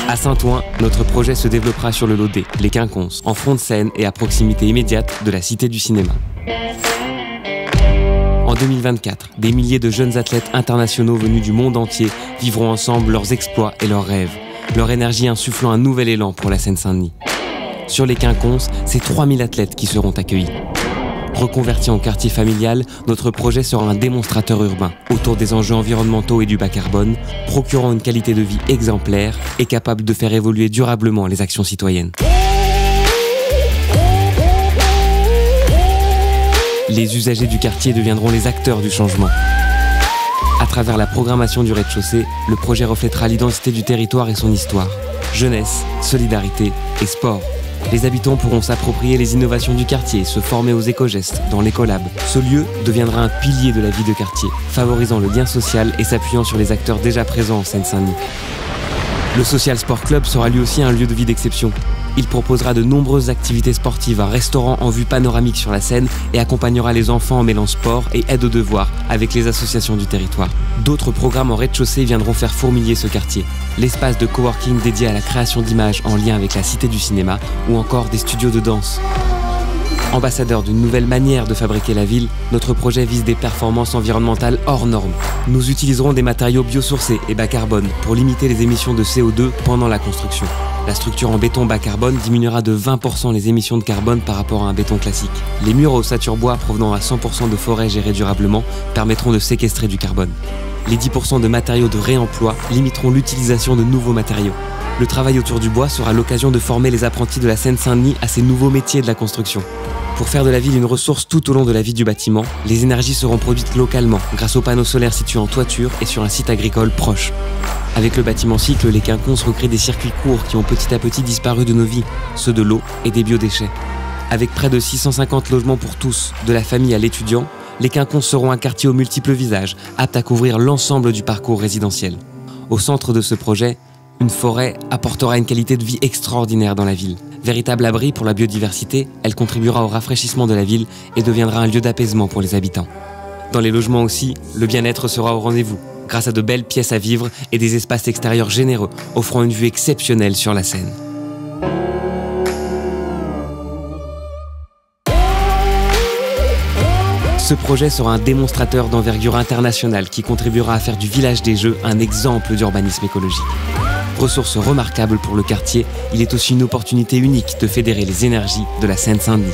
À Saint-Ouen, notre projet se développera sur le Laudet, les Quinconces, en front de Seine et à proximité immédiate de la Cité du cinéma. En 2024, des milliers de jeunes athlètes internationaux venus du monde entier vivront ensemble leurs exploits et leurs rêves, leur énergie insufflant un nouvel élan pour la Seine-Saint-Denis. Sur les Quinconces, c'est 3000 athlètes qui seront accueillis. Reconverti en quartier familial, notre projet sera un démonstrateur urbain autour des enjeux environnementaux et du bas carbone, procurant une qualité de vie exemplaire et capable de faire évoluer durablement les actions citoyennes. Les usagers du quartier deviendront les acteurs du changement. À travers la programmation du rez-de-chaussée, le projet reflètera l'identité du territoire et son histoire. Jeunesse, solidarité et sport. Les habitants pourront s'approprier les innovations du quartier, se former aux éco-gestes dans l'écolab. Ce lieu deviendra un pilier de la vie de quartier, favorisant le lien social et s'appuyant sur les acteurs déjà présents en Seine-Saint-Denis. Le Social Sport Club sera lui aussi un lieu de vie d'exception. Il proposera de nombreuses activités sportives, un restaurant en vue panoramique sur la Seine et accompagnera les enfants en mêlant sport et aide aux devoirs avec les associations du territoire. D'autres programmes en rez-de-chaussée viendront faire fourmiller ce quartier. L'espace de coworking dédié à la création d'images en lien avec la Cité du cinéma ou encore des studios de danse. Ambassadeur d'une nouvelle manière de fabriquer la ville, notre projet vise des performances environnementales hors normes. Nous utiliserons des matériaux biosourcés et bas carbone pour limiter les émissions de CO2 pendant la construction. La structure en béton bas carbone diminuera de 20% les émissions de carbone par rapport à un béton classique. Les murs aux ossature bois provenant à 100% de forêts gérées durablement permettront de séquestrer du carbone. Les 10% de matériaux de réemploi limiteront l'utilisation de nouveaux matériaux. Le travail autour du bois sera l'occasion de former les apprentis de la Seine-Saint-Denis à ces nouveaux métiers de la construction. Pour faire de la ville une ressource tout au long de la vie du bâtiment, les énergies seront produites localement grâce aux panneaux solaires situés en toiture et sur un site agricole proche. Avec le bâtiment cycle, les Quinconces recréent des circuits courts qui ont petit à petit disparu de nos vies, ceux de l'eau et des biodéchets. Avec près de 650 logements pour tous, de la famille à l'étudiant, les Quinconces seront un quartier aux multiples visages, apte à couvrir l'ensemble du parcours résidentiel. Au centre de ce projet, une forêt apportera une qualité de vie extraordinaire dans la ville. Véritable abri pour la biodiversité, elle contribuera au rafraîchissement de la ville et deviendra un lieu d'apaisement pour les habitants. Dans les logements aussi, le bien-être sera au rendez-vous, grâce à de belles pièces à vivre et des espaces extérieurs généreux, offrant une vue exceptionnelle sur la Seine. Ce projet sera un démonstrateur d'envergure internationale qui contribuera à faire du village des Jeux un exemple d'urbanisme écologique. Ressource remarquable pour le quartier, il est aussi une opportunité unique de fédérer les énergies de la Seine-Saint-Denis.